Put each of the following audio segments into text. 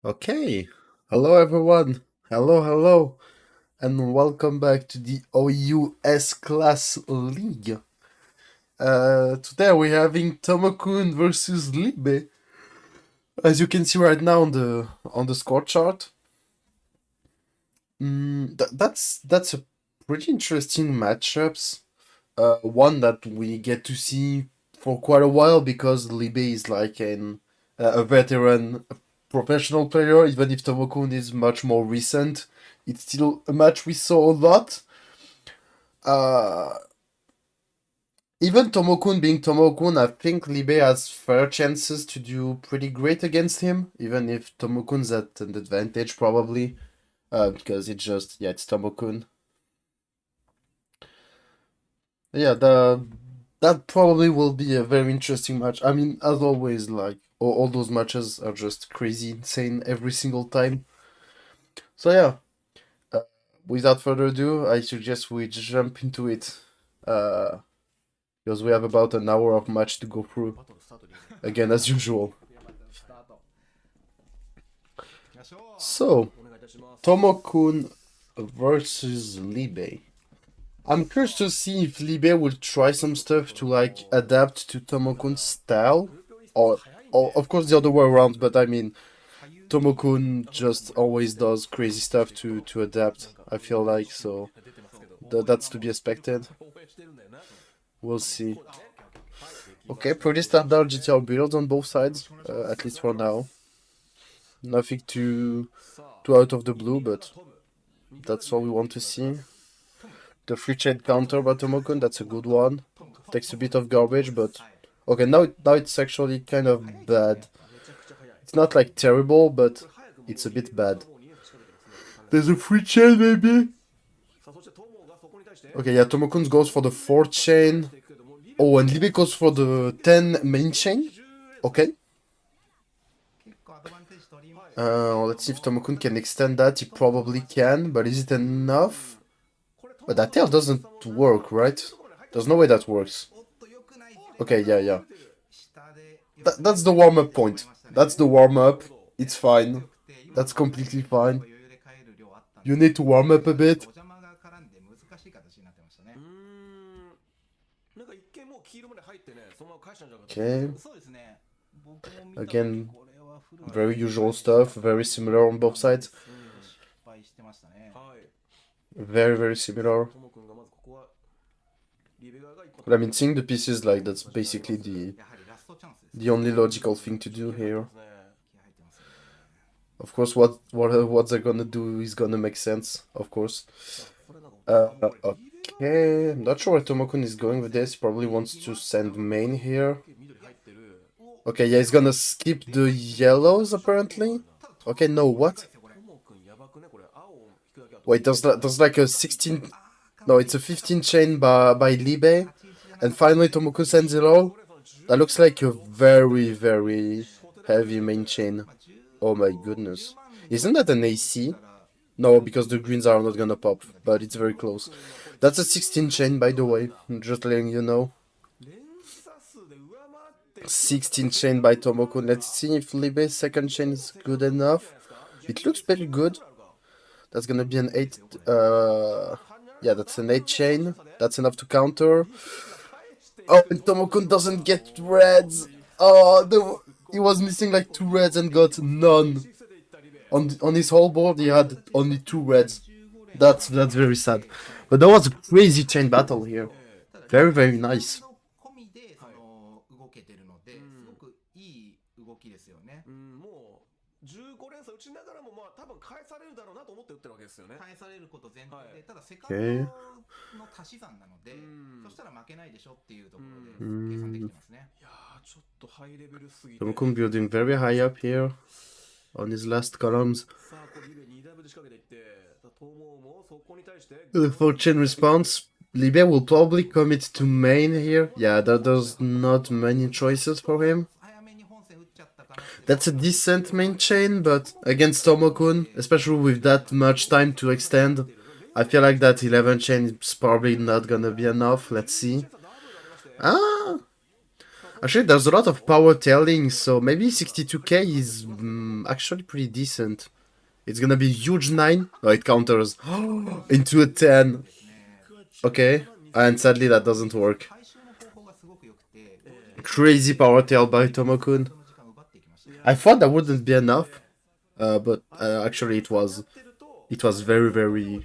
Okay, hello everyone. Hello, and welcome back to the OUS Class League. Today we're having Tomokun versus Libe. As you can see right now on the score chart, that's a pretty interesting matchups. One that we get to see for quite a while because Libe is like a veteran professional player, even if Tomokun is much more recent. It's still a match we saw a lot. Uh, Even Tomokun being Tomokun, I think Libe has fair chances to do pretty great against him, even if Tomokun's at an advantage probably, because it's Tomokun. Yeah, that probably will be a very interesting match. I mean, as always, like all those matches are just crazy, insane every single time. So yeah, uh, without further ado, I suggest we jump into it, uh, because we have about an hour of match to go through. Again, as usual. So, Tomokun versus Libe. I'm curious to see if Libe will try some stuff to like adapt to Tomokun's style, or of course the other way around. But I mean, Tomokun just always does crazy stuff to adapt. I feel like so that's to be expected. We'll see. Okay, pretty standard GTR builds on both sides, at least for now. Nothing too out of the blue, but that's all we want to see. The free chain counter by Tomokun, that's a good one. Takes a bit of garbage, but okay, now it's actually kind of bad. It's not like terrible, but it's a bit bad. There's a free chain, maybe? Okay, yeah, Tomokun goes for the 4th chain. Oh, and Libe goes for the 10 main chain? Okay. Let's see if Tomokun can extend that. He probably can, but is it enough? But that tail doesn't work, right? There's no way that works. Okay, yeah. That's the warm-up point. That's the warm-up. It's fine. That's completely fine. You need to warm up a bit. Okay. Again, very usual stuff. Very similar on both sides. Very similar. But I mean, seeing the pieces like that's basically the only logical thing to do here. Of course, what they're gonna do is gonna make sense. Of course. Okay, I'm not sure where Tomokun is going with this. Probably wants to send main here. Okay, yeah, he's gonna skip the yellows apparently. Okay, no, what? Wait, there's like a 16. No, it's a 15 chain by Libe. And finally Tomokun sends it all. That looks like a very heavy main chain. Oh my goodness. Isn't that an AC? No, because the greens are not gonna pop, but it's very close. That's a 16 chain, by the way. I'm just letting you know. 16 chain by Tomokun. Let's see if Libe's second chain is good enough. It looks pretty good. That's gonna be an 8. Yeah, that's an 8 chain. That's enough to counter. Oh, and Tomokun doesn't get reds. Oh, he was missing like 2 reds and got none. On his whole board, he had only 2 reds. That's very sad. But that was a crazy chain battle here. Very nice. Okay. Tomokun building very high up here on his last columns. The 4th chain response. Libe will probably commit to main here. Yeah, there's not many choices for him. That's a decent main chain, but against Tomokun, especially with that much time to extend, I feel like that 11 chain is probably not gonna be enough. Let's see. I Actually, there's a lot of power tailing, so maybe 62k is actually pretty decent. It's gonna be huge 9. Oh, it counters into a 10. Okay, and sadly that doesn't work. Crazy power tail by Tomokun. I thought that wouldn't be enough, but actually it was. It was very, very.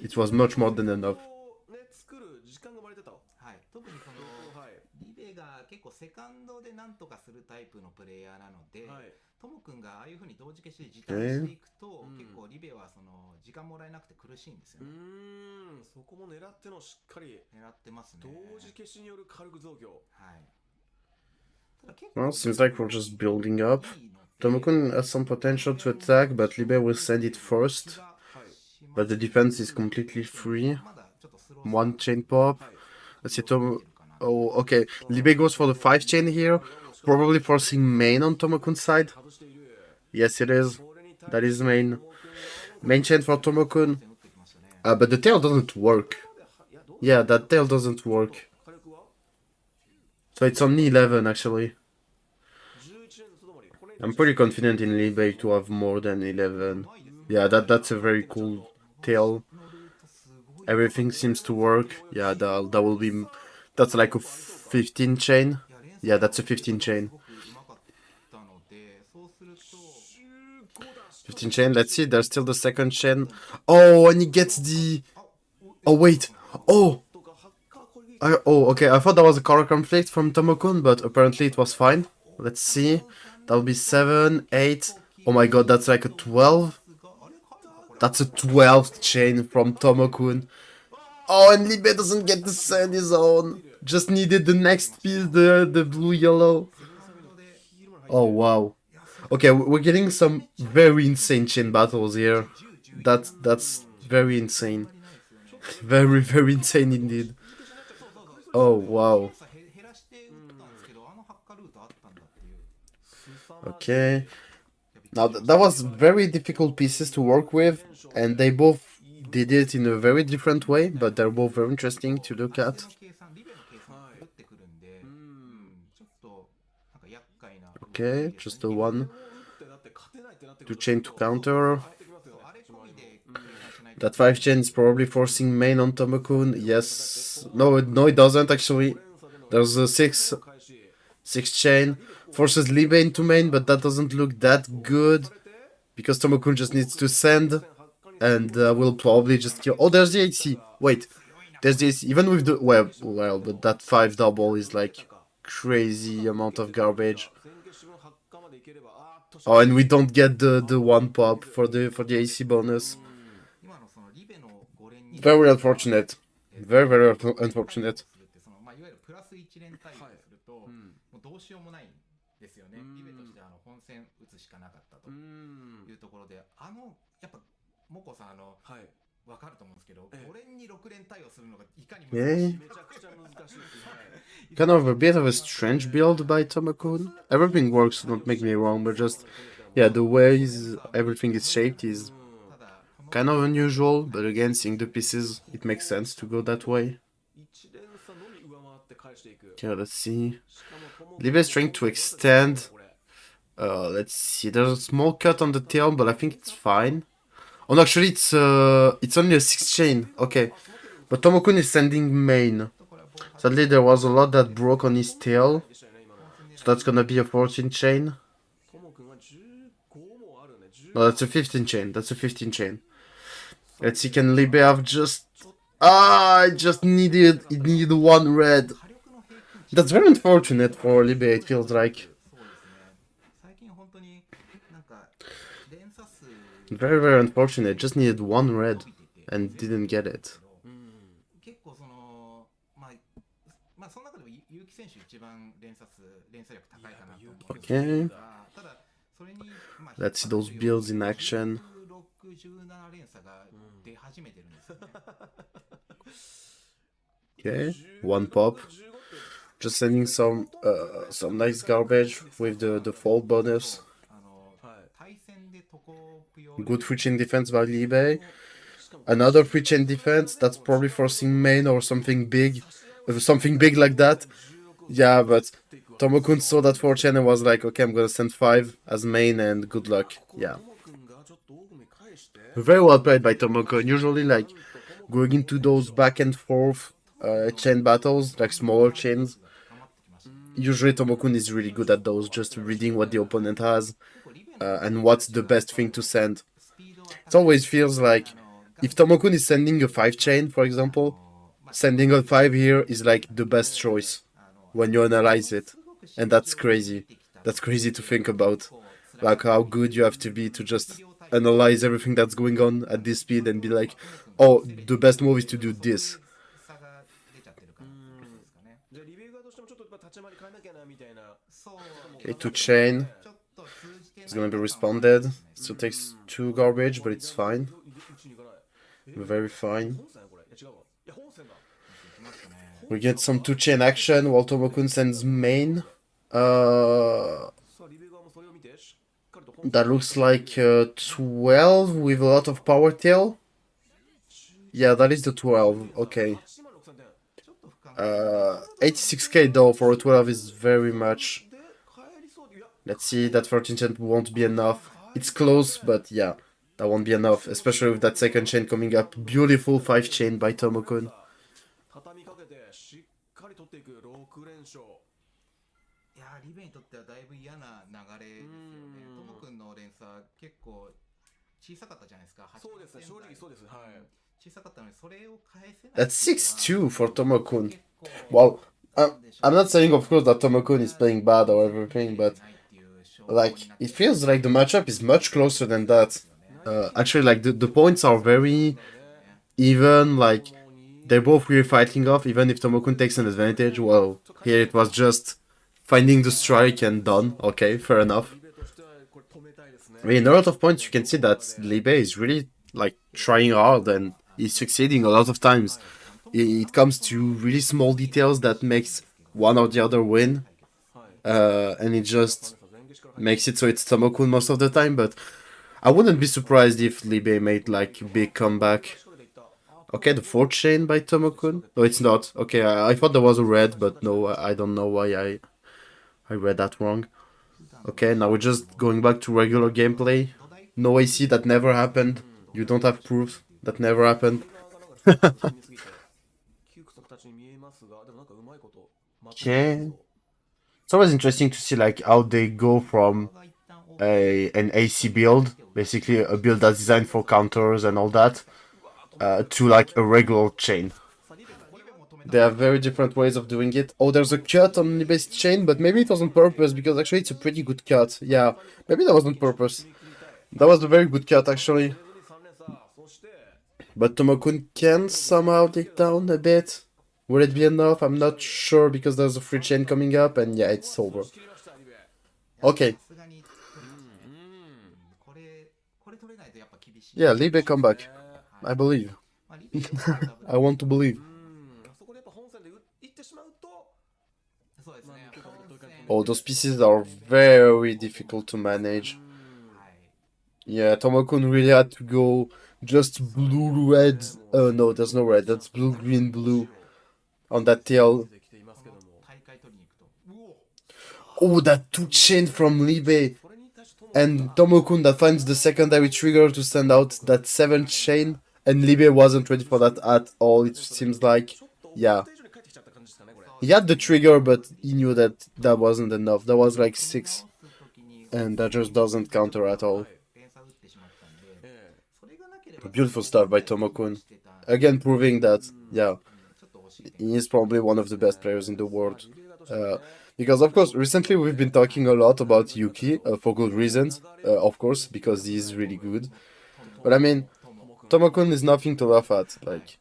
It was much more than enough. ともくんがああいう風に同時消しで時短していくと、結構リベはその時間もらえなくて苦しいんですよね。そこも狙ってのしっかり狙ってますね。同時消しによる火力増強。はい。Well, seems like we're just building up. Tomokun has some potential to attack, but Libe will send it first. But the defense is completely free. One chain pop. Let's see, Oh, okay. Libe goes for the 5 chain here. Probably forcing main on Tomokun's side. Yes, it is. That is main. Main chain for Tomokun. But the tail doesn't work. Yeah, that tail doesn't work. So it's only 11 actually. I'm pretty confident in Libe to have more than 11. Yeah, that's a very cool tail. Everything seems to work. Yeah, that will be... That's like a 15 chain. Yeah, that's a 15 chain. 15 chain, let's see, there's still the second chain. Oh, and he gets the... Oh, wait. Oh! Okay, I thought that was a color conflict from Tomokun, but apparently it was fine. Let's see. That'll be 7, 8. Oh my god, that's like a 12. That's a 12th chain from Tomokun. Oh, and Libe doesn't get the sandy zone. Just needed the next piece, the blue-yellow. Oh, wow. Okay, we're getting some very insane chain battles here. That's very insane. Very, very insane indeed. Oh, wow. Okay. Now, that was very difficult pieces to work with, and they both did it in a very different way, but they're both very interesting to look at. Okay, just the one to chain to counter. That 5 chain is probably forcing main on Tomokun. Yes. No, it doesn't actually. There's a 6 chain. Forces Libe into main, but that doesn't look that good. Because Tomokun just needs to send. And will probably just kill... Oh, there's the AC. Wait. There's the AC. Even with the... Well, but that 5 double is like crazy amount of garbage. Oh, and we don't get the 1 pop for the AC bonus. Very unfortunate. Very, very unfortunate. どうしようもないんですよね。リベとして本戦打つしかなかったというところで、やっぱモコさんわかると思うんですけど、5連に6連対応するのがいかに難しい。めちゃくちゃ難しい。Kind of a bit of a strange build by Tomokun. Everything works, don't make me wrong, but just yeah, the way everything is shaped is kind of unusual, but again, seeing the pieces, it makes sense to go that way. Okay, let's see. Libe is trying to extend. Let's see. There's a small cut on the tail, but I think it's fine. Oh no, actually it's only a 6 chain. Okay. But Tomokun is sending main. Sadly there was a lot that broke on his tail. So that's gonna be a 14 chain. No, that's a 15 chain. That's a 15 chain. Let's see, can Libe have just... it just needed... It needed 1 red. That's very unfortunate for Libe, it feels like. Very, very unfortunate. Just needed 1 red and didn't get it. Okay. Let's see those builds in action. Okay, 1 pop. Just sending some nice garbage with the fall bonus. Good free chain defense by Libe. Another free chain defense that's probably forcing main or something big like that. Yeah, but Tomokun saw that 4 chain and was like, okay, I'm gonna send 5 as main and good luck. Yeah. Very well played by Tomokun. Usually, like, going into those back and forth chain battles, like smaller chains, usually Tomokun is really good at those, just reading what the opponent has and what's the best thing to send. It always feels like if Tomokun is sending a 5 chain, for example, sending a 5 here is like the best choice when you analyze it. And that's crazy. That's crazy to think about. Like how good you have to be to just analyze everything that's going on at this speed and be like, oh, the best move is to do this. Okay, 2 chain. It's gonna be responded. Still takes 2 garbage, but it's fine. Very fine. We get some 2 chain action while Tomokun sends main. That looks like 12 with a lot of power tail. Yeah, that is the 12. Okay. 86k though for a 12 is very much. Let's see, that 13 chain won't be enough. It's close, but yeah, that won't be enough, especially with that second chain coming up. Beautiful 5 chain by Tomokun. いやーリベにとってはだいぶ嫌な流れですよね。ともくんの連鎖結構小さかったじゃないですか。そうですね、正直そうです。はい。小さかったのにそれを返せない。That's 6-2 for Tomokun. Well, I'm not saying, of course, that Tomokun is playing bad or everything, but like it feels like the matchup is much closer than that. Actually, like the points are very even. Like they're both really fighting off, even if Tomokun takes an advantage. Well, here it was just finding the strike and done. Okay, fair enough. I mean, a lot of points you can see that Libe is really like trying hard and he's succeeding a lot of times. It comes to really small details that makes one or the other win, and it just makes it so it's Tomokun most of the time. But I wouldn't be surprised if Libe made like a big comeback. Okay, the 4th chain by Tomokun. No, it's not. Okay, I thought there was a red, but no, I don't know why I read that wrong. Okay, now we're just going back to regular gameplay. No AC, that never happened. You don't have proof. That never happened. Okay. It's always interesting to see like how they go from an AC build, basically a build that's designed for counters and all that, to like a regular chain. There are very different ways of doing it. Oh, there's a cut on the base chain, but maybe it was on purpose, because actually it's a pretty good cut. Yeah, maybe that was on purpose. That was a very good cut, actually. But Tomokun can somehow take down a bit. Will it be enough? I'm not sure, because there's a free chain coming up, and yeah, it's over. Okay. Yeah, Libe comeback. I believe. I want to believe. Oh, those pieces are very difficult to manage. Yeah, Tomokun really had to go just blue-red. Oh no, there's no red. That's blue-green-blue on that tail. Oh, that 2 chain from Libe. And Tomokun that finds the secondary trigger to send out that 7th chain. And Libe wasn't ready for that at all, it seems like. Yeah. He had the trigger, but he knew that that wasn't enough. That was like 6. And that just doesn't counter at all. Beautiful stuff by Tomokun. Again, proving that, yeah, he is probably one of the best players in the world. Because, of course, recently we've been talking a lot about Yuki, for good reasons, of course, because he's really good. But I mean, Tomokun is nothing to laugh at. Like,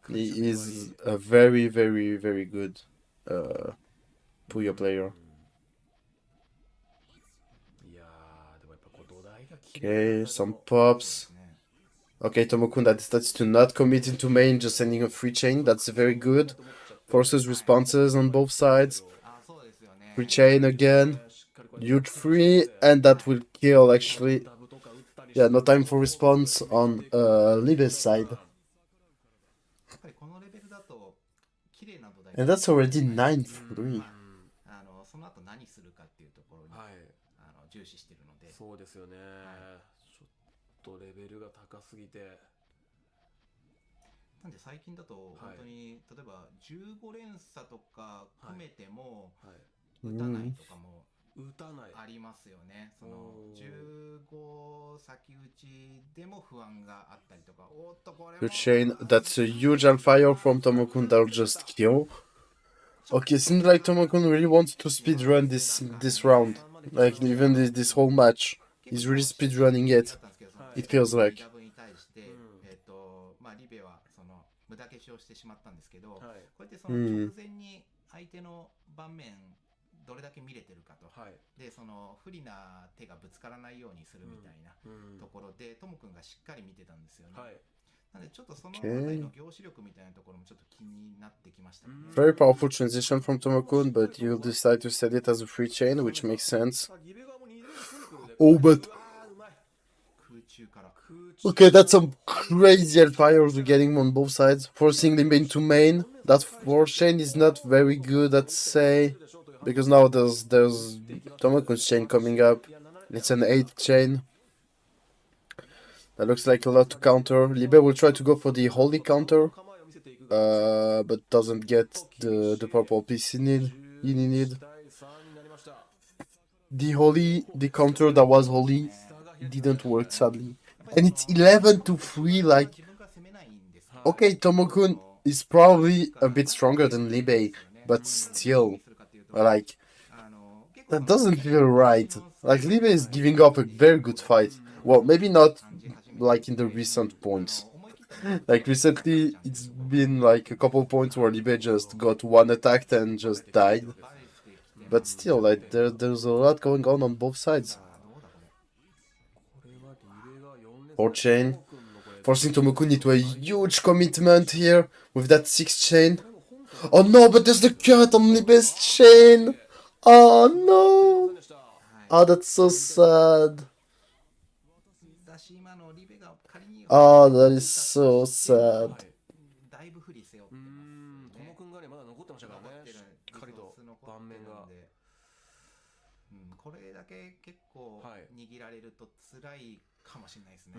he is a very, very, very good Puyo player. Okay, some pops. Okay, Tomokun that decides to not commit into main, just sending a free chain. That's very good. Forces responses on both sides. Free chain again. Huge free, and that will kill actually. Yeah, no time for response on Libe's side. And that's already 9-3. 何するかっていうところに、重視してるので。そうですよね、ちょっとレベルが高すぎて。なんで最近だと本当に、例えば15連鎖とか組めても打たないとかもありますよね。その15先打ちでも不安があったりとか。おっとこれも Good chain. That's a huge Alfire from Tomokun that'll just kill. Okay, seems like Tomokun really wants to speedrun this round. Like even this whole match. He's really speedrunning it. It feels like. まあリベはその無駄消しをしてしまったんですけど、こうやってその直前に相手の盤面どれだけ見れてるかと、でその不利な手がぶつからないようにするみたいなところで、ともくんがしっかり見てたんですよね。なんでちょっとその辺りの凝視力みたいなところもちょっと気になってきましたね。Very powerful transition from Tomokun, but you'll decide to set it as a free chain, which makes sense. Oh, but okay, that's some crazy Alfires we're getting on both sides, forcing them into main. That 4 chain is not very good, I'd say, because now there's Tomokun's chain coming up. It's an 8 chain. That looks like a lot to counter. Libe will try to go for the holy counter, but doesn't get the purple piece he need. The counter that was holy didn't work, sadly. And it's 11-3, like... Okay, Tomokun is probably a bit stronger than Libe, but still, like... That doesn't feel right. Like, Libe is giving up a very good fight. Well, maybe not, like, in the recent points. Like, recently, it's been, like, a couple points where Libe just got one attacked and just died. But still, like, there's a lot going on both sides. 4 chain. Forcing Tomokun into a huge commitment here with that 6 chain. Oh no, but there's the cut on Libe's chain! Oh no! Oh, that's so sad. Oh, that is so sad. これだけ結構握られると辛いかもしれないですね。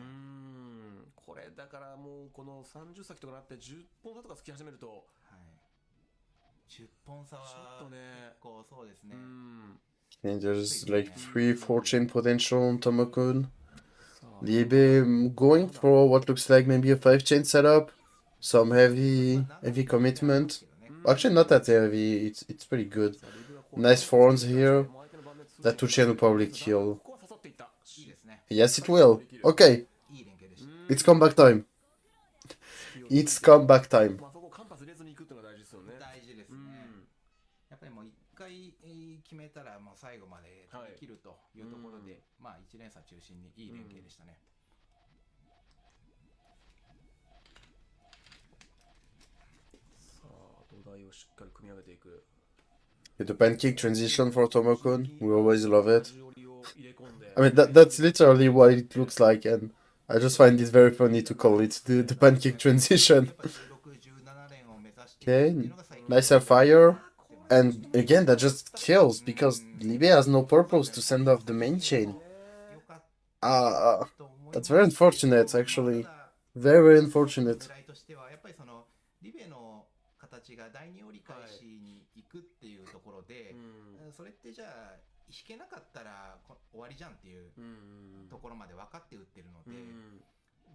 これだからもうこの30先とかなって10本差とかつき始めると、10本差は結構そうですね。And there's like 3-4 chain potential on Tomokun. Liebe going for what looks like maybe a 5 chain setup. Some heavy commitment. Actually not that heavy, it's pretty good. Nice 4s here. That 2 chain will probably kill. Yes, it will. Okay. It's comeback time. It's comeback time. やっぱりもう1回決めたらもう最後までできるというところで、まあ1連鎖中心にいい連携でしたね。さあ土台をしっかり組み上げていく。 The pancake transition for Tomokun, we always love it. I mean, that's literally what it looks like, and I just find it very funny to call it the pancake transition. Okay, nice fire, and again, that just kills, because Libe has no purpose to send off the main chain. That's very unfortunate, actually. Very unfortunate. 形が第二折り返しに行くっていうところで、それってじゃあ引けなかったら終わりじゃんっていうところまで分かって打ってるので、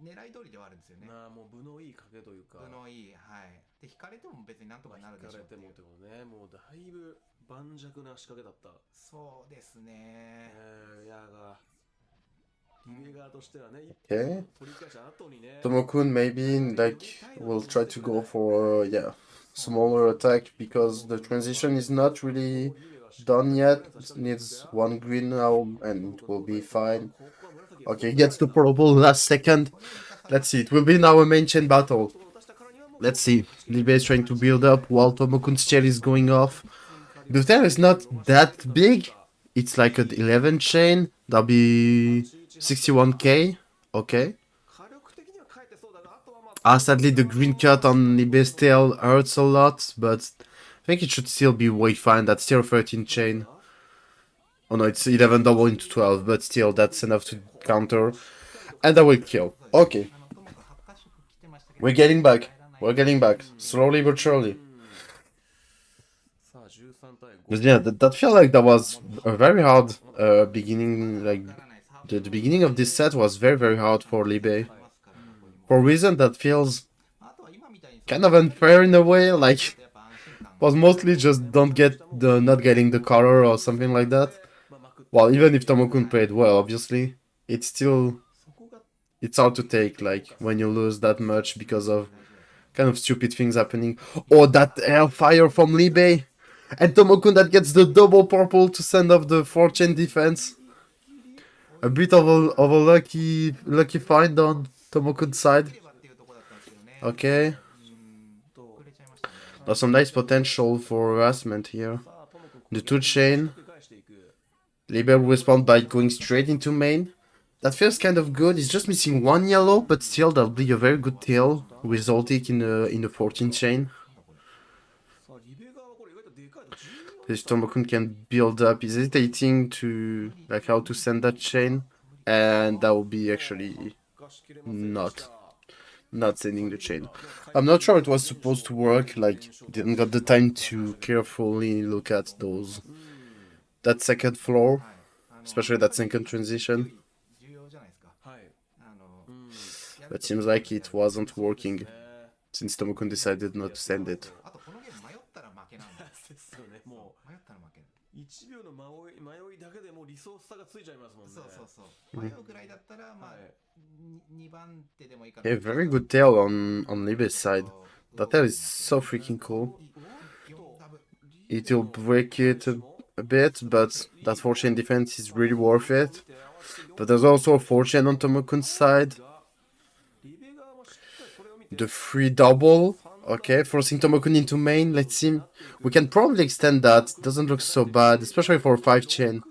狙い通りではあるんですよね。もう分のいい影というか。分のいい、はい。で引かれても別になんとかなるでしょうっていう。引かれてもね、もうだいぶ盤石な仕掛けだった。そうですね。Okay. Tomokun maybe like will try to go for smaller attack because the transition is not really done yet. It needs 1 green now and it will be fine. Okay, gets the purple last second. Let's see, it will be now a main chain battle. Let's see. Libe is trying to build up while Tomokun's chain is going off. The tail is not that big. It's like an 11 chain. That'll be 61k. Okay. Sadly, the green cut on Libe's tail hurts a lot, but I think it should still be way fine. That's still 13 chain. Oh no, it's 11 double into 12, but still, that's enough to counter. And I will kill. Okay. We're getting back. We're getting back. Slowly but surely. But yeah, that felt like that was a very hard beginning. Like, the beginning of this set was very, very hard for Libe. For a reason that feels kind of unfair in a way. Like, was mostly just not getting the color or something like that. Well, even if Tomokun played well, obviously, it's hard to take, like, when you lose that much because of kind of stupid things happening. Or that hellfire from Libe, and Tomokun that gets the double purple to send off the 4-chain defense. A bit of a lucky find on Tomokun's side. Okay. There's some nice potential for harassment here. The 2-chain. Libe will respond by going straight into main. That feels kind of good. It's just missing 1 yellow, but still that'll be a very good tail with Zoltik in the 14-chain. This Tomokun can build up. He's hesitating to like how to send that chain, and that will be actually not sending the chain. I'm not sure it was supposed to work. Like, didn't got the time to carefully look at that second floor, especially that second transition. But seems like it wasn't working since Tomokun decided not to send it. 1秒の迷いだけでもリソース差がついちゃいますもんね。そう迷うぐらいだったらまあ2番手でもいいかな。Yeah, very good tail on Libe's side. That tail is so freaking cool. It will break it a bit, but that 4-chain defense is really worth it. But there's also a 4-chain on Tomokun's side. The 3 double. Okay, forcing Tomokun into main. Let's see. We can probably extend that. Doesn't look so bad, especially for a 5-chain.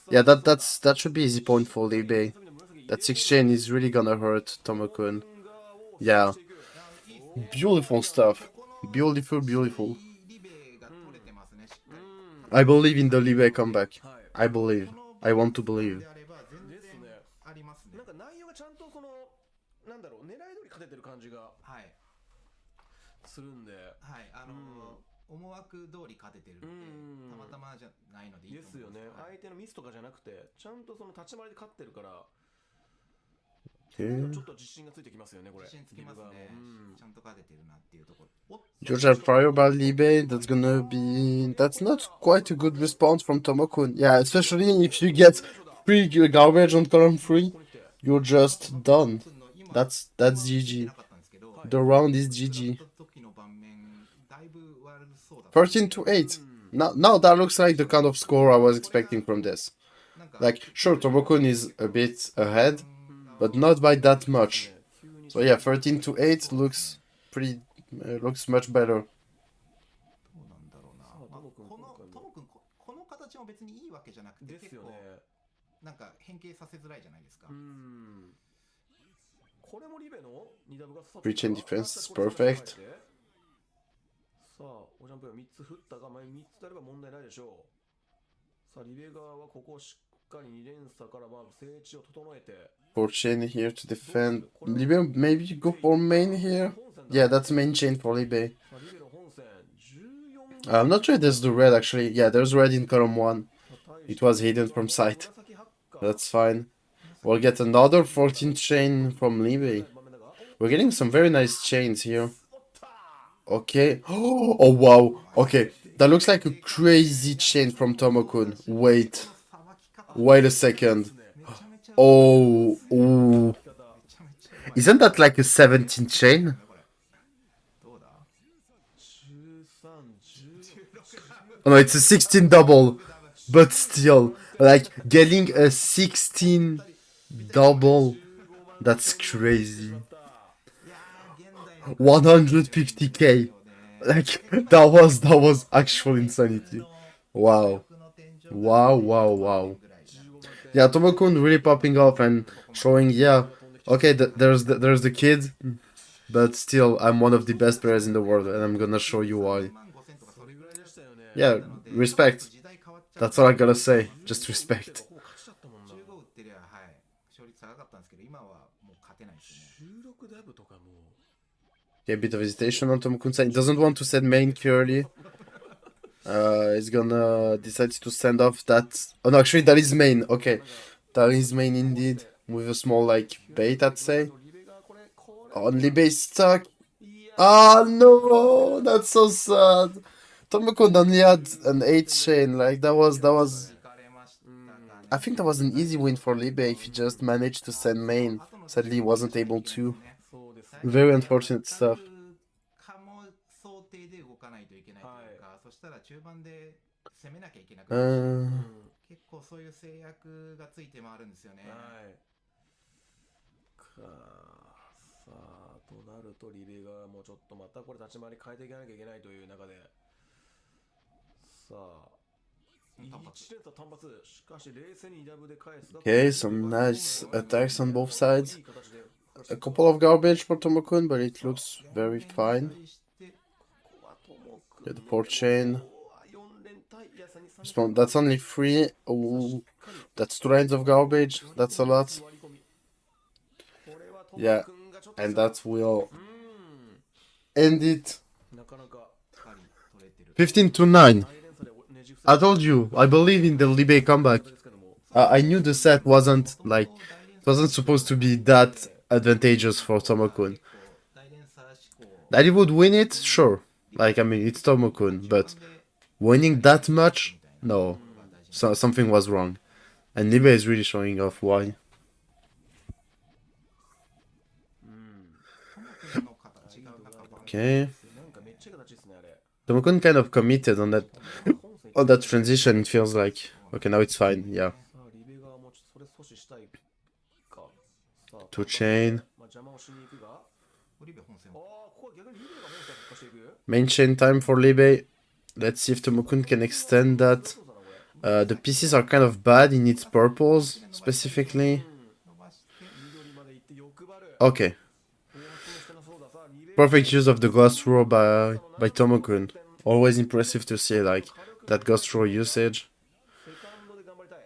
Yeah, that should be easy point for Libe. That 6-chain is really gonna hurt Tomokun. Yeah. Beautiful stuff. Beautiful. I believe in the Libe comeback. I believe. I want to believe. するんで、はい、思惑通り勝ててるんで、たまたまじゃないのでいいと思います。ですよね。相手のミスとかじゃなくて、ちゃんとその立ち回りで勝ってるから、ちょっと自信がついてきますよね、これ。自信つきますね。ちゃんと勝ててるなっていうところ。Georgia Fire by Libe, that's not quite a good response from Tomokun. Yeah, especially if you get 3 garbage on column 3, you're just done. That's GG. The round is GG. 13-8. Now that looks like the kind of score I was expecting from this. Like, sure, Tomokun is a bit ahead, but not by that much. So yeah, 13-8 looks much better. この形も別にいいわけじゃなくて、結構なんか変形させづらいじゃないですか。これもリベの2ダブが 3-chain defense is perfect. さあ、おジャンプが3つ振ったが、3つであれば問題ないでしょう。さあ、リベ側はここをしっかり2連鎖から整地を整えて。4-chain here to defend. Libe, maybe go for main here? Yeah, that's main chain for Libe. I'm not sure there's the red actually. Yeah, there's red in column 1. It was hidden from sight. That's fine. We'll get another 14th chain from Libe. We're getting some very nice chains here. Okay. Oh wow. Okay. That looks like a crazy chain from Tomokun. Wait a second. Oh. Ooh. Isn't that like a 17 chain? Oh no, it's a 16 double. But still, like, getting a 16 double, that's crazy. 150k. Like, that was actual insanity. Wow. Yeah, Tomokun really popping off and showing, yeah, okay, there's the kid, but still, I'm one of the best players in the world, and I'm gonna show you why. Yeah, respect. That's all I gotta say. Just respect. ほぼ勝ちだったもんな。 15打ってりゃ、はい、勝率高かったんですけど、今はもう勝てないですね。16ダブとかも Yeah, a bit of hesitation on Tomokun side. He doesn't want to send main clearly. He's gonna decide to send off that. Oh no, actually that is main. Okay, that is main indeed. With a small like bait, I'd say. リベがこれ Only base stuck. いや Ah no, that's so sad. Tomokun only had an 8 chain. Like that was. 行かれましたかね。 I think that was an easy win for Libe if he just managed to send main. Sadly, he wasn't able to. そうですね Very unfortunate stuff. かも想定で動かないといけないというか、そしたら中盤で攻めなきゃいけなくなるし、 結構そういう制約がついて回るんですよね。はいさあとなるとリベがもうちょっとまたこれ立ち回り変えていかなきゃいけないという中でさあ1連鎖単発しかし冷静にダブで返すが Okay, some nice attacks on both sides. A couple of garbage for Tomokun, but it looks very fine. Get the port chain. Respawn. That's only 3. Oh, that's 2 lines of garbage. That's a lot. Yeah, and that will end it. なかなか 15 to 9. I told you, I believe in the Libe comeback. I knew the set wasn't like it wasn't supposed to be that advantageous for Tomokun. That he would win it, sure. Like I mean, it's Tomokun, but winning that much, no. So something was wrong, and Libe is really showing off why. Okay. Tomokun kind of committed on that transition. It feels like okay, now it's fine. Yeah. さあリベがもうちょっとそれ阻止したいかさあ Two chain. まあ邪魔をしに行くがリベ本戦ああここは逆にリベがモンスター突破していく Main chain time for Libe. Let's see if Tomokun can extend that. The pieces are kind of bad. He needs purples specifically. 伸ばして、 緑まで行って欲張る Okay. 大発してなそうださあリベ Perfect use of the ghost row by Tomokun. Always impressive to see like that ghost row usage. セカンドで頑張りたい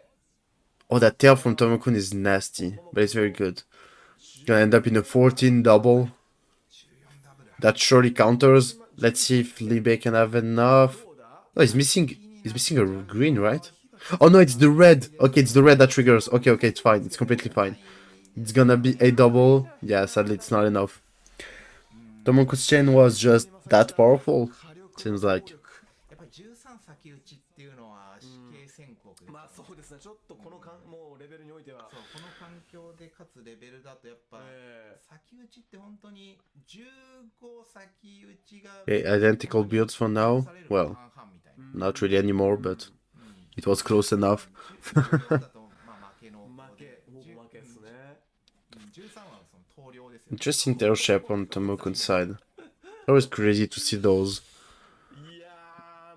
Oh, that tail from Tomokun is nasty, but it's very good. Gonna end up in a 14 double. That surely counters. Let's see if Libe can have enough. Oh, he's missing a green, right? Oh no, it's the red. Okay, it's the red that triggers. Okay, it's fine. It's completely fine. It's gonna be a double. Yeah, sadly it's not enough. Tomoku's chain was just that powerful. Seems like. やっぱり13先打ちっていうのは死刑宣告ですよね。まあそうですねちょっとこのかんもうレベルにおいてはそうこの環境でかつレベルだとやっぱ、先打ちって本当に15先打ちが Okay, identical builds for now. Well, not really anymore, but it was close enough. だとまあ負けの負けほぼ負けですね13はその投了ですよね。 Interesting tail shape on Tomokun's side. Always crazy to see those. いや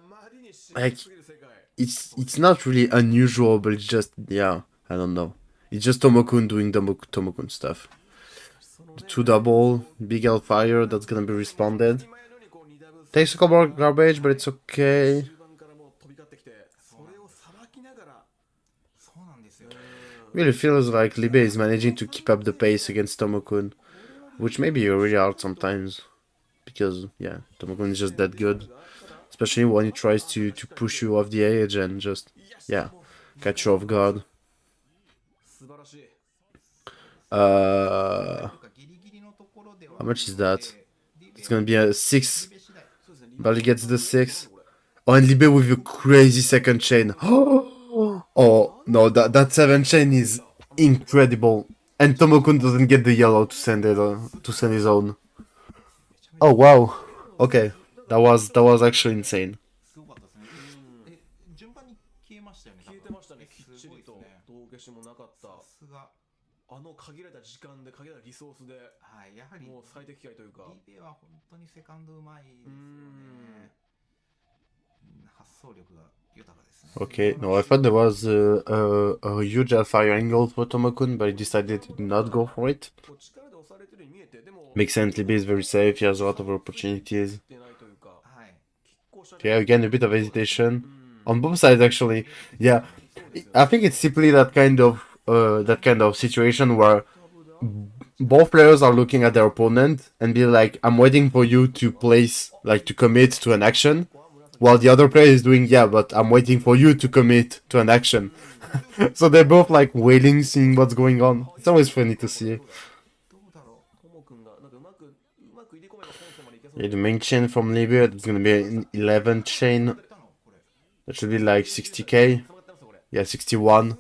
ーマリにし Like すぎる世界 it's not really unusual, but it's just yeah, I don't know. It's just Tomokun doing Tomokun stuff. The 2 double, big hellfire that's gonna be responded. 今やのようにこう2ダブ Takes a couple of garbage, but it's okay. 中盤からもう飛び交ってきてそれをさばきながらそうなんですよ。 Really feels like Libe is managing to keep up the pace against Tomokun, which may be really hard sometimes. Because yeah, Tomokun is just that good. Especially when he tries to push you off the edge and just yeah, catch you off guard. 素晴らしい How ギリギリのところでは much is that? It's gonna be a 6. 次第 Barely gets the 6. Oh, and Libe with a crazy second chain. Oh no, that 7 chain is incredible. And Tomokun doesn't get the yellow to send it to send his own. Oh wow. Okay, that was actually insane. すごかったですね。順番に消えましたよね。消えてましたねきっちりとすごいですね。道消しもなかったさすが。あの限られた時間で限られたリソースではい、やはりもう最適解というかリベは本当にセカンドうまいですよね。発想力が豊かですね。 Okay, no, I thought there was a huge fire angle for Tomokun, but he decided to not go for it. こう力で押されてるように見えてでも Makes sense, Libe is very safe, he has a lot of opportunities. 出ないというかはい。拮抗した Okay, again, a bit of hesitation. on both sides actually. Yeah, I think it's simply that kind of situation where both players are looking at their opponent and be like, I'm waiting for you to place, like to commit to an action, while the other player is doing, yeah, but I'm waiting for you to commit to an action. So they're both like waiting, seeing what's going on. It's always funny to see. どうだろう、ともくんがなんかうまく入れ込めば本戦までいけそう Yeah, the main chain from Libya, it's gonna be an 11 chain. That should be like 60k. 捕まってますよこれ。 Yeah, 61. す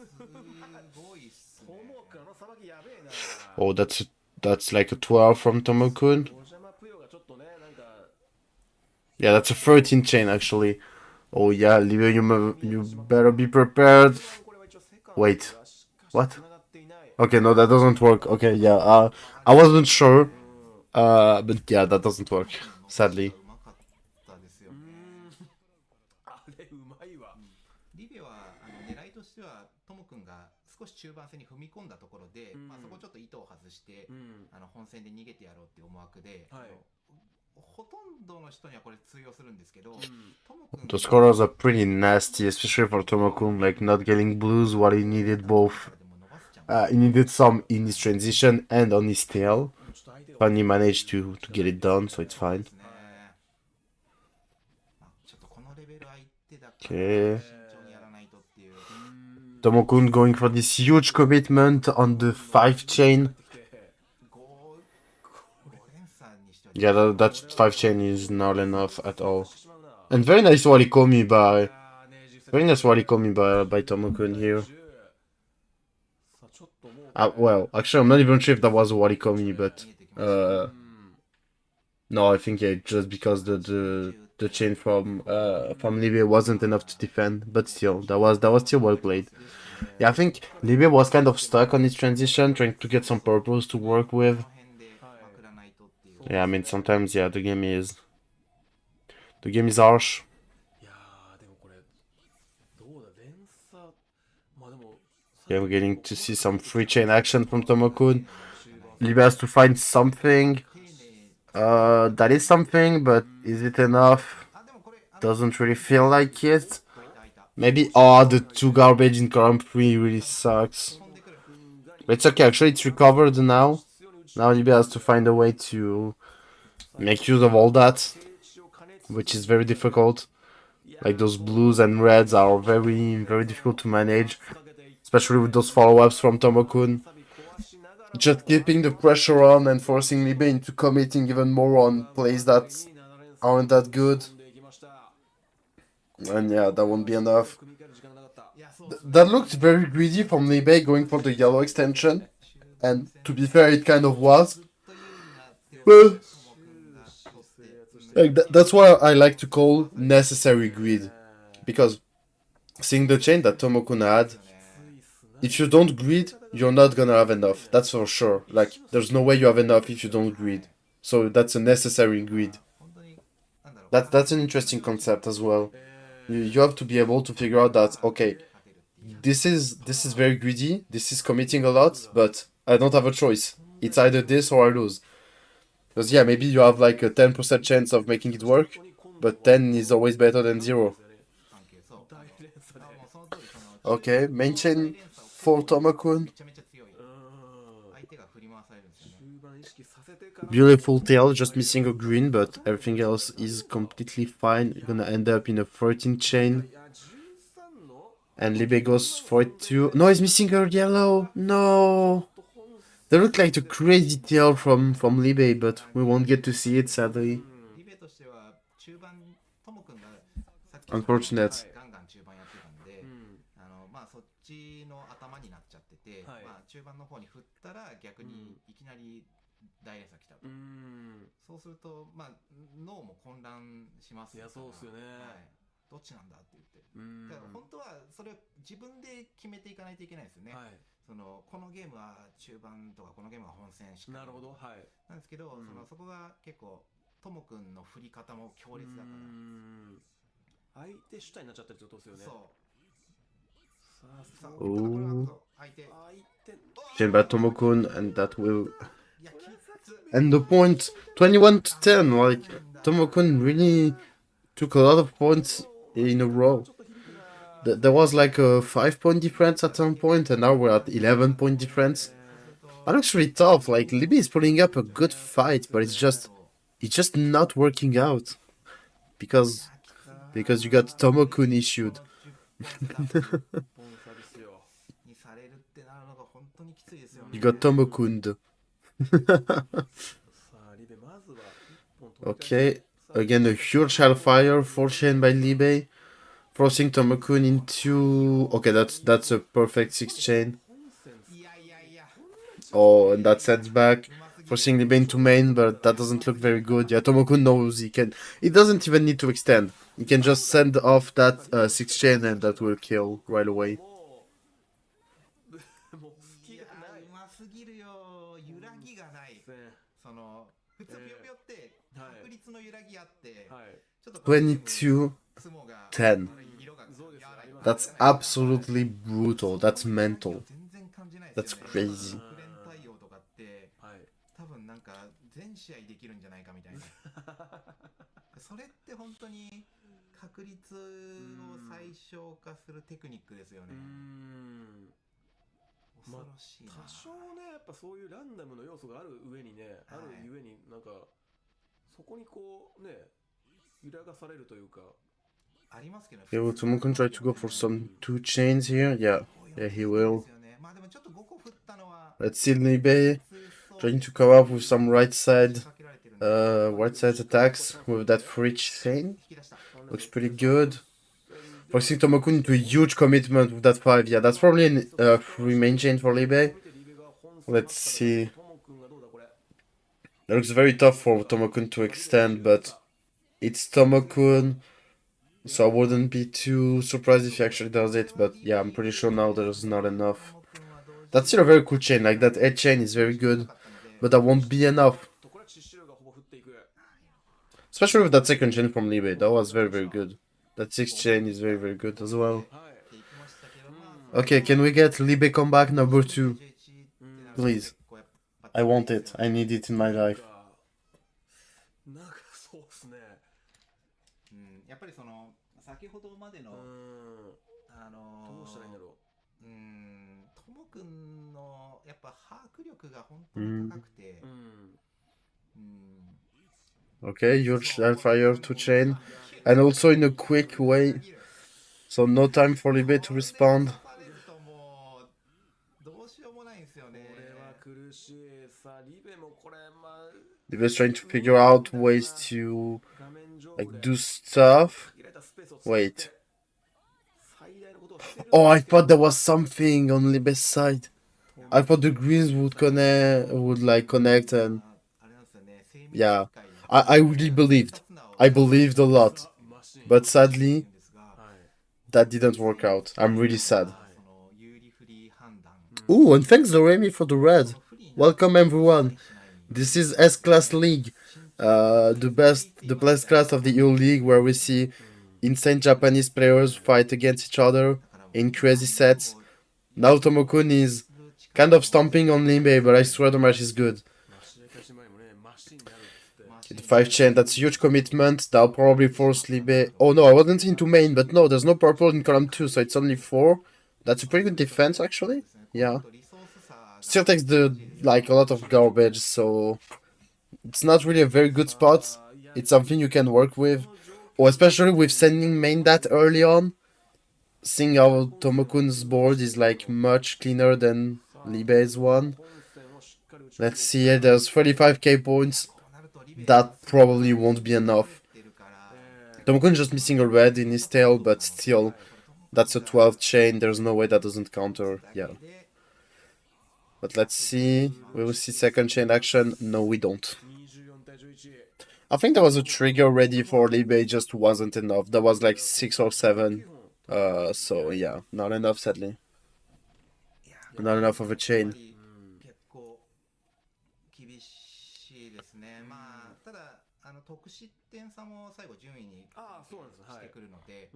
ごいっすとね。もくんさばきやべえな。 Oh, that's like a 12 from Tomokun. お邪魔ぷよがちょっとね、なんか Yeah, that's a 13 chain actually. Oh yeah, Libya, you better be prepared. これは一応セカンド Wait, がしかし what? 繋がっていない。 Okay, no, that doesn't work. Okay, yeah, I wasn't sure. But yeah, that doesn't work, sadly. うまかったですよね。あれうまいわ。リベは狙いとしてはトモ君が少し中盤戦に踏み込んだところで、まあ、そこちょっと糸を外して、本戦で逃げてやろうっていう思惑で、はいほとんどの人にはこれ通用するんですけど、トモ君 The scorers are pretty nasty, especially for Tomokun, like not getting blues while he needed both. でも伸ばすじゃん。 He needed some in his transition and on his tail. ちょっと相手が Finally managed to get it done, so it's fine. ねまあ、ちょっとこのレベル相手だから Okay. 慎重にやらないとっていう。 Tomokun going for this huge commitment on the 5 chain. 5連鎖にしては Yeah, that 5 chain is not enough at all. しまうな。 And very nice Walikomi by あーね実際 very nice Walikomi by Tomokun here. さあちょっともう Well, actually, I'm not even sure if that was a Walikomi, but no, I think yeah, just because the chain from Libya wasn't enough to defend, but still, that was still well played. Yeah, I think Libya was kind of stuck on its transition, trying to get some purpose to work with. この辺でまくらないとっていう。 Yeah, I mean sometimes yeah, the game is harsh. いやーでもこれどうだ連鎖まあでも Yeah, we're getting to see some free chain action from Tomokun. Libya has to find something. That is something, but is it enough? あ、でもこれ Doesn't really feel like it. 開いた開いた。 Maybe the 2 garbage in column 3 really sucks. 飛んでくる。 But it's okay, actually it's recovered now. Now Libya has to find a way to make use of all that, which is very difficult. Like those blues and reds are very, very difficult to manage, especially with those follow-ups from Tomokun. Just keeping the pressure on and forcing Libya into committing even more on plays that aren't that good. And yeah, that won't be enough. That looked very greedy from Libya going for the yellow extension. And to be fair, it kind of was. Well, like that's what I like to call necessary greed. Because seeing the chain that Tomokun had, if you don't greed, you're not gonna have enough. That's for sure. Like, there's no way you have enough if you don't greed. So that's a necessary greed. 本当になんだろう。 That's an interesting concept as well. You have to be able to figure out that, okay, this is very greedy, this is committing a lot, but I don't have a choice. It's either this or I lose. Because yeah, maybe you have like a 10% chance of making it work, but 10 is always better than 0. 関係そう。もうその通りその Okay, main chain for Tomokun. めちゃめちゃ強い。相手が振り回されるんですよね。 中盤意識させてから Beautiful tail, just missing a green, but everything else is completely fine. You're gonna end up in a 14 chain. いや13の And Libe goes for it too. No, he's missing a yellow. No. They look like the crazy tail from Libe, but we won't get to see it sadly. リベとしては中盤トモ君がさっき Unfortunate. ガンガン中盤やってたんで、まあそっちの頭になっちゃってて、はいまあ中盤の方に振ったら逆にいきなり大連鎖来たと。そうするとまあ脳も混乱しますいやそうっすよねはい。どっちなんだって言って。だから本当はそれを自分で決めていかないといけないですよね。はいそのこのゲームは中盤とかこのゲームは本戦しかなるほどはいなんですけど、そこが結構トモ君の振り方も強烈だから。相手主体になっちゃってるってことですよねそう。さあさあ、そうただこれは相手。Chain by Tomokun, and that will いや、きつ。 end the point 21 to 10. Like Tomokun really took a lot of points in a row. ちょっと響くな There was like a 5 point difference at some point, and now we're at 11 point difference. That looks really tough. Like Libby is putting up a good fight, but it's just not working out because you got Tomokun issued. 本差ですよ。にされるってなるのが本当にきついですよね。 You got Tomokun. さあ、リベ、まずは1本取り返し Okay, again a huge hellfire, 4 chain by Libby, forcing Tomokun into. Okay, that's a perfect 6 chain. 本戦 いやいやいや Oh, and that sets back, forcing Libby into main, but that doesn't look very good. Yeah, Tomokun knows he can. He doesn't even need to extend. He can just send off that 6 chain, and that will kill right away. もう隙いやがない。うますぎるよ。揺らぎがない。その普通ぴよぴよって確率の揺らぎあって、はい。ちょっと22-10. 相撲が 10. 色がそうです。柔らかい That's absolutely brutal. That's mental. 全然感じないです That's よね。 crazy. 国連対応とかってはい。多分なんか全試合できるんじゃないかみたいな。それって本当に確率を最小化するテクニックですよね。恐ろしいな。多少ね、やっぱそういうランダムの要素がある上にね、あるゆえになんかそこにこうね、揺らがされるというか。ありますけど。 Okay, will Tomokun try to go for some 2 chains here? Yeah, he will. まあでもちょっと5個振ったのは Let's see Libby trying to come up with some right side attacks with that free chain. Looks pretty good. Forcing Tomokun into a huge commitment with that 5. Yeah, that's probably a free main chain for Libby. Let's see. It looks very tough for Tomokun to extend, but it's Tomokun, so I wouldn't be too surprised if he actually does it. But yeah, I'm pretty sure now there's not enough. That's still a very cool chain. Like that 8 chain is very good, but that won't be enough. Especially with that 2nd chain from Libby. That was very, very good. That 6 chain is very, very good as well. Okay, can we get Libby comeback number 2? Please. I want it. I need it in my life. なんかそうですね。やっぱりその先ほどまでのどうしたらいいんだろともくんのやっぱ把握力が本当に高くて、Okay, huge hellfire to chain, and also in a quick way, so no time for Libby to respond. どうしようもないんですよね。これは苦しい。さあ、リベもこれまあ Libby's trying to figure out ways to 画面上 like で do stuff. 限られたスペースを使って Wait. 最大のことをしてる Oh, I thought there was something on Libby's side. I thought the greens would like connect and あれなんですよね。 yeah. I really believed. I believed a lot. But sadly, that didn't work out. I'm really sad. Ooh, and thanks Doremi for the red. Welcome everyone. This is S-Class League. The best class of the EU League, where we see insane Japanese players fight against each other in crazy sets. Now Tomokun is kind of stomping on Limbe, but I swear the match is good. The 5 chain, that's a huge commitment. That'll probably force Limbe. Oh no, I wasn't into main, but no, there's no purple in column 2, so it's only 4. That's a pretty good defense, actually. Yeah. Still takes a lot of garbage, so it's not really a very good spot. It's something you can work with. Or especially with sending main that early on. Seeing how Tomokun's board is like much cleaner than Libe's one. Let's see here, there's 35k points. That probably won't be enough. Tomokun just missing a red in his tail, but still, that's a 12 chain, there's no way that doesn't counter, yeah. But let's see, we will see 2nd chain action. No, we don't. I think there was a trigger ready for Libe, just wasn't enough. There was like 6 or 7. So yeah, not enough sadly. Not enough of a chain. 結構厳しいですね。まあただ得失点差も最後順位にしてくるので、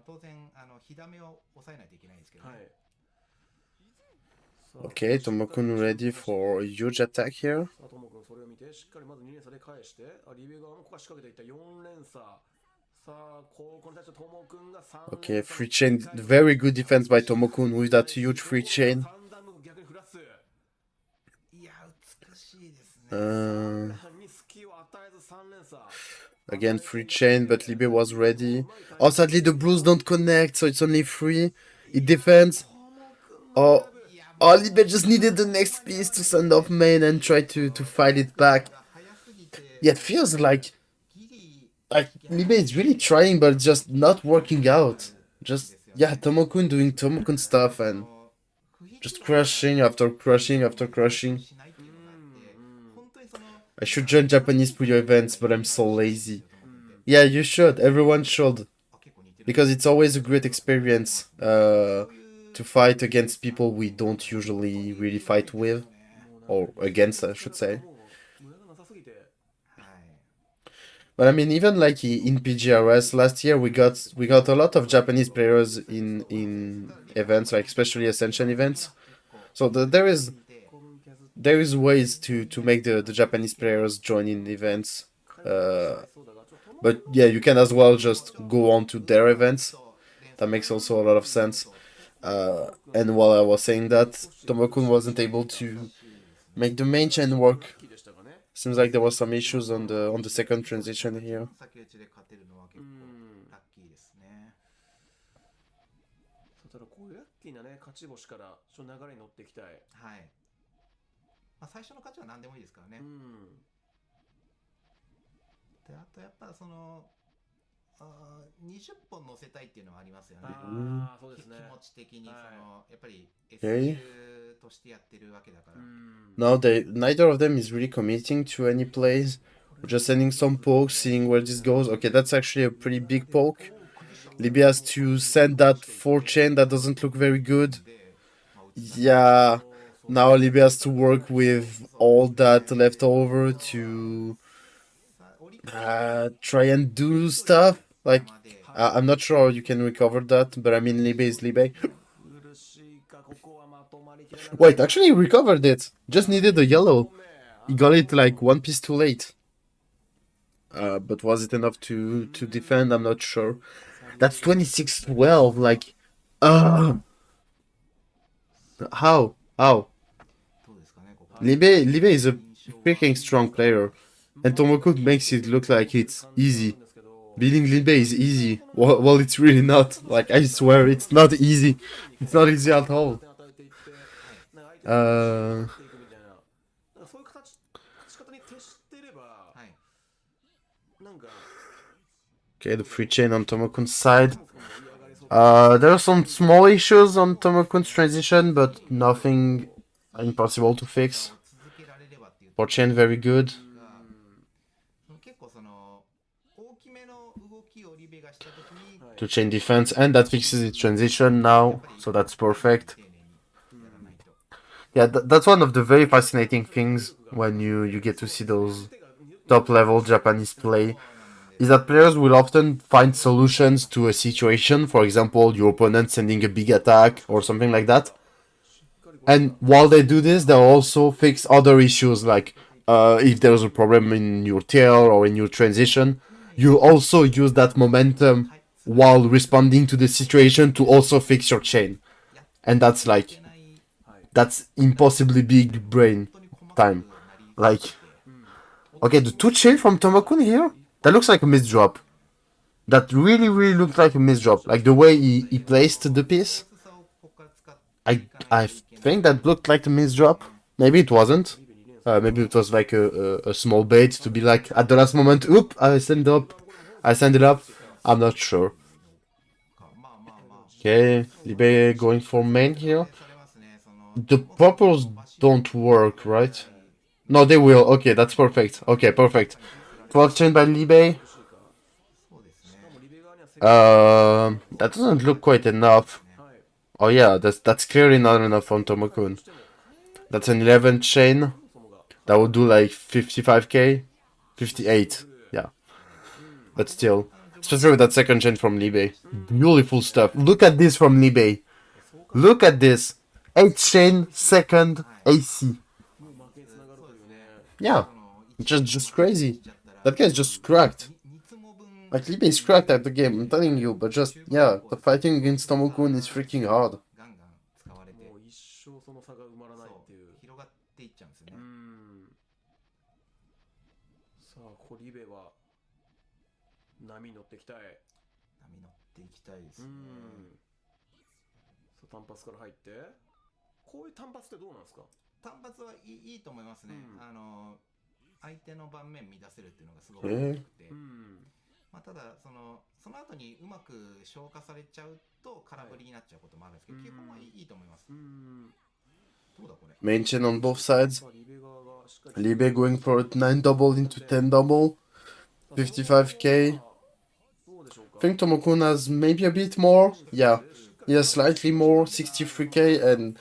当然火ダメを抑えないといけないんですけどね。Okay, Tomokun ready for a huge attack here. トモ君それを見てしっかりまず2連鎖で返して、リベ側もここは仕掛けていった4連鎖。Okay, free chain. Very good defense by Tomokun with that huge free chain. Again, free chain, but Libe was ready. Oh, sadly the blues don't connect, so it's only free. It defends. Oh, Libe just needed the next piece to send off main and try to fight it back. Yeah, it feels like Libe is really trying, but it's just not working out. Just, yeah, Tomokun doing Tomokun stuff and just crushing after crushing after crushing. I should join Japanese Puyo events, but I'm so lazy. Yeah, you should. Everyone should. Because it's always a great experience to fight against people we don't usually really fight with. Or against, I should say. But I mean, even like in PGRS last year, we got a lot of Japanese players in events, like especially Ascension events. So there is ways to make the Japanese players join in events. But yeah, you can as well just go on to their events. That makes also a lot of sense. And while I was saying that, Tomokun wasn't able to make the main chain work. Seems like there was some issues on the second transition here. ただこういうラッキーなね勝ち星からちょっと流れに乗っていきたい。はい。まあ最初の勝ちは何でもいいですからね。であとやっぱその20本乗せたいっていうのはありますよね。ああそうですね。気持ち的にそのやっぱり SU としてやってるわけだから。Now neither of them is really committing to any plays. We're just sending some pokes, seeing where this goes. Okay, that's actually a pretty big poke. Libby has to send that 4-chain that doesn't look very good. Yeah, now Libby has to work with all that left over to try and do stuff. Like, I'm not sure how you can recover that, but I mean, Libby is Libby. Wait, actually he recovered it. Just needed a yellow. He got it like one piece too late. But was it enough to defend? I'm not sure. That's 26-12, like... How? Libe is a freaking strong player. And Tomokun makes it look like it's easy. Beating Libe is easy. Well, it's really not. Like, I swear, it's not easy. It's not easy at all. Okay, the free chain on Tomokun's side. There are some small issues on Tomokun's transition, but nothing impossible to fix. 4-chain very good. Two-chain defense, and that fixes its transition now, so that's perfect. Yeah, that's one of the very fascinating things when you get to see those top-level Japanese play, is that players will often find solutions to a situation, for example, your opponent sending a big attack or something like that. And while they do this, they'll also fix other issues, like if there's a problem in your tail or in your transition, you also use that momentum while responding to the situation to also fix your chain. And that's impossibly big brain time. Like, okay, the 2-chain from Tomokun here, that looks like a misdrop. That really looked like a misdrop. Like the way he placed the piece. I think that looked like a misdrop. Maybe it wasn't. Maybe it was like a small bait to be like, at the last moment, oop, I send it up. I'm not sure. Okay, Libe going for main here. The purples don't work, right? No, they will. Okay, that's perfect. Okay, perfect. 12-chain by Libe. That doesn't look quite enough. Oh yeah, that's clearly not enough on Tomokun. That's an 11-chain. That would do like 55k. 58, yeah. But still. Especially with that 2nd-chain from Libe. Beautiful stuff. Look at this from Libe. Look at this. 8-chain, 2nd, AC. Yeah. Just crazy. That guy's just cracked. Like, Libe is cracked at the game, I'm telling you, but just, yeah, the fighting against Tomokun is freaking hard. ガンガン使われて、もう一生その差が埋まらないっていう。広がっていっちゃうんですよね。さあ、ここリベは波に乗っていきたい。波乗っていきたいですね。さあ、単発から入って、こういう単発ってどうなんですか？単発はいいと思いますね。相手の盤面乱せるっていうのがすごく良くて、まあ、ただその後にうまく消化されちゃうと空振りになっちゃうこともあるんですけど、基本はいいと思います。どうだこれ。 Main chain on both sides. Libe going for a 9 double into 10 double. 55k. I think Tomokun has maybe a bit more. Yeah, he has slightly more, 63k, and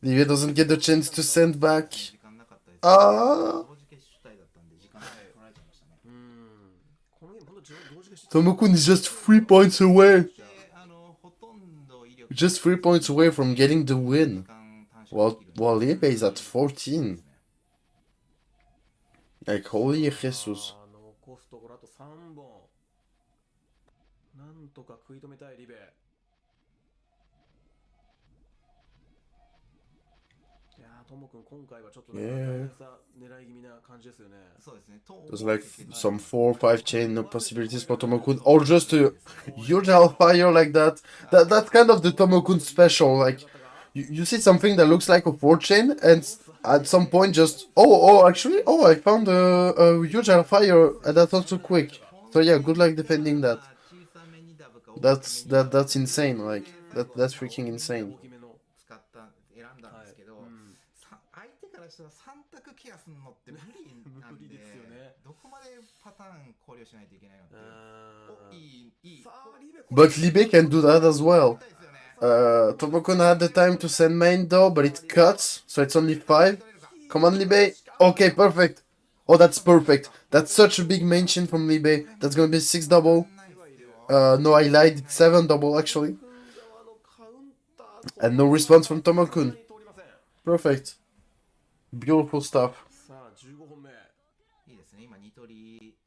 Libe doesn't get the chance to send back. Tomokun is just 3 points away. Just 3 points away from getting the win. While Libe is at 14. Like, holy Jesus. 残すところあと3本。なんとか食い止めたいリベ。いやー、トモ君今回はちょっとなんか大変さ狙い気味な感じですよね。そうですね。 There's like some 4 or 5 chain possibilities for Tomokun, or just a huge hellfire like that. That's kind of the Tomokun special. Like, you see something that looks like a 4 chain, and at some point just actually I found a huge hellfire, and that's also quick. So yeah, good luck defending that. That's insane. Like, that's freaking insane. 使った選んだんですけど、相手からしたら3択ケアするのって無理なんで、どこまでパターン考慮しないといけないのって。いい。 But Libe can do that as well. Tomokun had the time to send main though, but it cuts, so it's only 5. Come on, Libe. Okay, perfect. Oh, that's perfect. That's such a big main chain from Libe. That's gonna be 6 double. No, I lied. It's 7 double actually. And no response from Tomokun. Perfect. Beautiful stuff. さあ、15本目。いいですね。今2取り、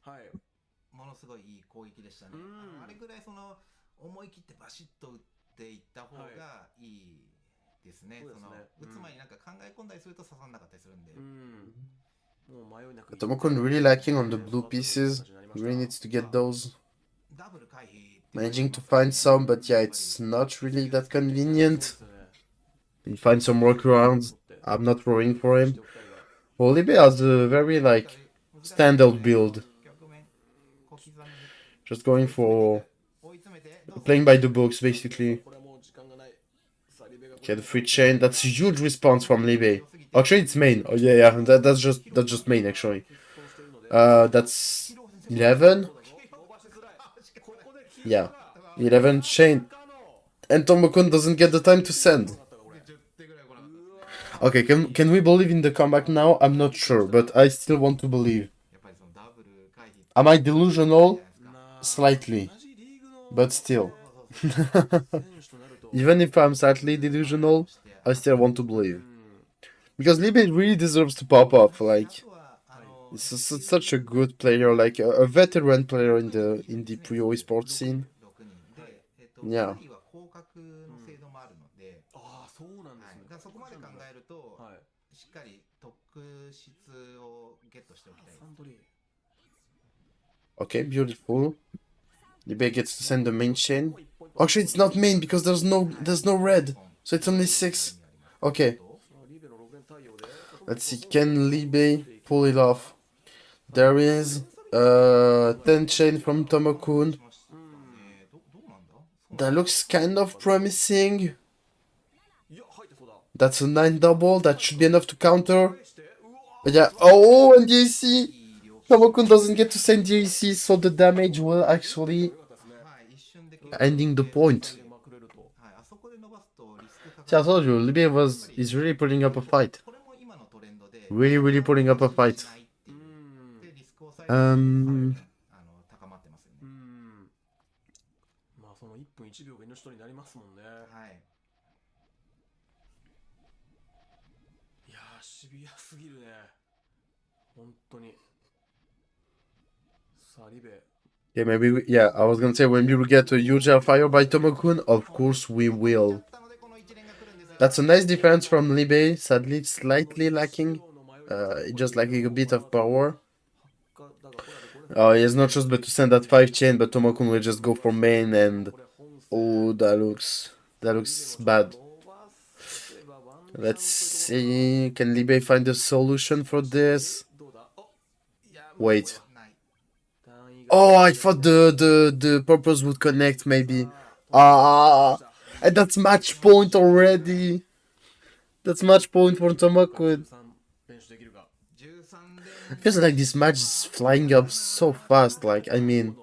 ものすごいいい攻撃でしたね。あれぐらいその思い切ってバシッと打っていった方がいいですね。その打つ前になんか考え込んだりすると刺さんなかったりするんで。Tomokun really lacking on the blue pieces. Really needs to get those. Managing to find some, but yeah, it's not really that convenient. He finds some workarounds. I'm not rowing for him. Libe has a very, like, standard build. Just going for playing by the books, basically. Okay, the free chain. That's a huge response from Libe. Actually, it's main. Oh yeah, that's just main actually. That's 11. Yeah, 11 chain. And Tomokun doesn't get the time to send. Okay, can we believe in the comeback now? I'm not sure, but I still want to believe. Am I delusional? Slightly. But still. Even if I'm slightly delusional, I still want to believe. Because Libe really deserves to pop up. Like, it's such a good player, like a veteran player in the Puyo esports scene. Yeah. そうなんですね。そこまで考えると、しっかり特質をゲットしておきたい。Okay, beautiful. Libe gets to send the main chain. Actually, it's not main because there's no red, so it's only 6. Okay. Let's see, can Libe pull it off? There is 10 chain from Tomokun. That looks kind of promising. That's a 9 double, that should be enough to counter. But yeah, oh, and DAC! Tomokun doesn't get to send DAC, so the damage will actually ending the point. See, I told you, Libe is really putting up a fight. Really putting up a fight. まあその1分1秒が命取りになりますもんね。いやー、シビアすぎるね。本当に。さあ、リベ。Okay, maybe yeah, I was gonna say when we will get a huge fire by Tomokun, of course we will. That's a nice defense from Libe, sadly slightly lacking. Just lacking a bit of power. He has no choice but to send that 5 chain, but Tomokun will just go for main and oh, that looks bad. Let's see, can Libe find a solution for this? Wait. Oh, I thought the purpose would connect maybe. And that's match point already. That's match point for Tomokun. Feels like this match is flying up so fast. Like, I mean,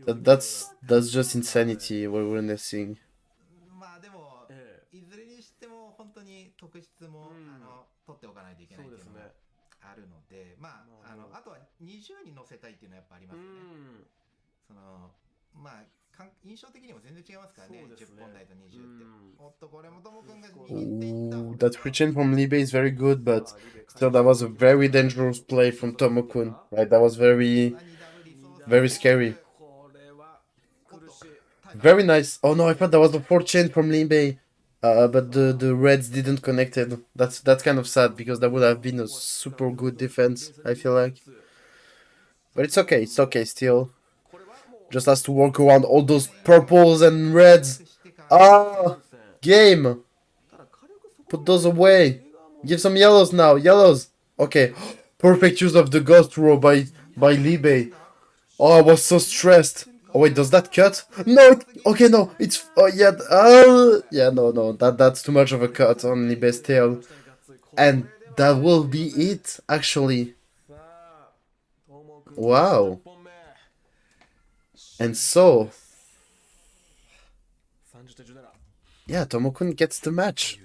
that's just insanity what we're witnessing. まあでも、いずれにしても本当に特質も、取っておかないといけないっていうのがあるので、まあ、あとは20に乗せたいっていうのはやっぱありますよね。その、まあ、印象的にも全然違いますからね、10本台と20って。おっと、これもともくんが握っていった。That free chain from Libe is very good, but still that was a very dangerous play from Tomokun. Right, that was very scary. Very nice. Oh no, I thought that was the 4th chain from Libe. But the reds didn't connect it. That's kind of sad because that would have been a super good defense, I feel like. But it's okay still. Just has to work around all those purples and reds. Game! Put those away. Give some yellows now. Yellows. Okay. Perfect use of the ghost row by Libe. Oh, I was so stressed. Oh wait, does that cut? No! Okay, no. It's... Oh yeah. Yeah, no. That's too much of a cut on Libe's tail. And that will be it, actually. Wow. And so... Yeah, Tomokun gets the match.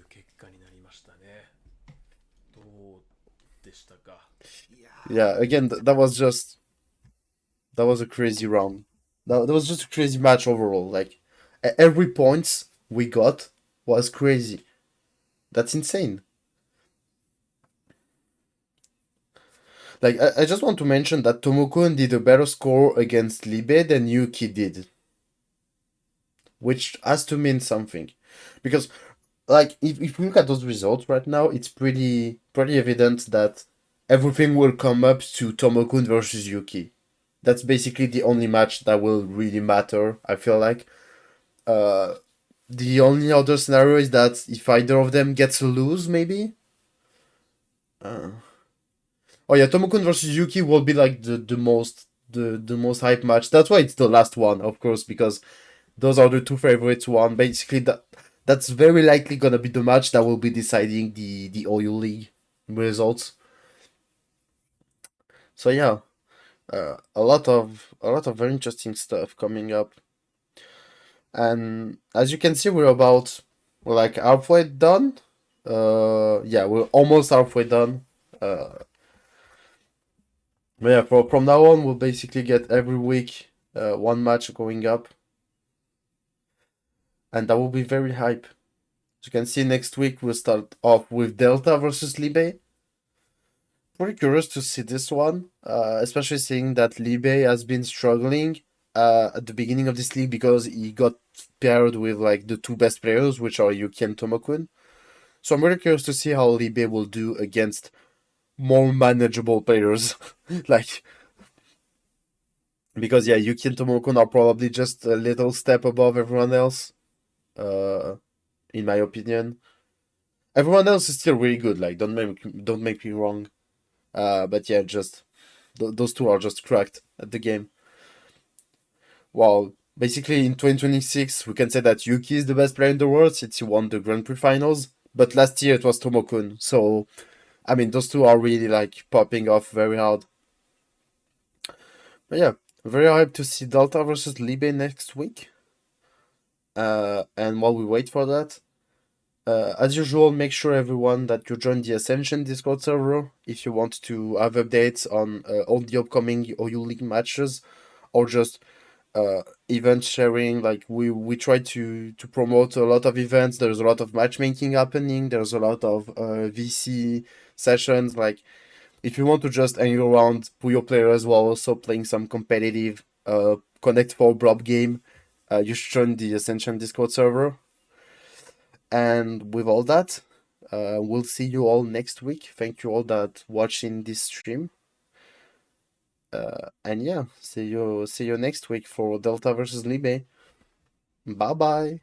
Yeah, again, that was just... That was a crazy round. That was just a crazy match overall. Like, every point we got was crazy. That's insane. Like, I just want to mention that Tomokun did a better score against Libe than Yuki did. Which has to mean something. Because, like, if we look at those results right now, it's pretty evident that everything will come up to Tomokun versus Yuki. That's basically the only match that will really matter, I feel like. The only other scenario is that if either of them gets a lose, maybe? Oh yeah, Tomokun versus Yuki will be like the most hype match. That's why it's the last one, of course, because those are the two favorites one. Basically, that's very likely gonna be the match that will be deciding the OU League results. So yeah, a lot of very interesting stuff coming up. And as you can see, we're like halfway done. Yeah, we're almost halfway done. But yeah, from now on, we'll basically get every week one match going up. And that will be very hype. As you can see, next week we'll start off with Delta versus Libe. Pretty curious to see this one, especially seeing that Libe has been struggling at the beginning of this league because he got paired with like the two best players, which are Yuki and Tomokun. So I'm really curious to see how Libe will do against more manageable players. Like, because yeah, Yuki and Tomokun are probably just a little step above everyone else, in my opinion. Everyone else is still really good, like, don't make me wrong. But yeah, just those two are just cracked at the game. Well, basically in 2026 we can say that Yuki is the best player in the world since he won the Grand Prix finals, but last year it was Tomokun, so I mean those two are really like popping off very hard. But yeah, very hyped to see Delta versus Libe next week. And while we wait for that, as usual, make sure everyone that you join the Ascension Discord server if you want to have updates on all the upcoming OU League matches or just event sharing. Like we try to promote a lot of events. There's a lot of matchmaking happening. There's a lot of VC sessions. Like if you want to just hang around Puyo player as well, also playing some competitive connect for Blob game, you should join the Ascension Discord server. And with all that, we'll see you all next week. Thank you all that watching this stream. And yeah, see you next week for Delta versus Libe. Bye bye.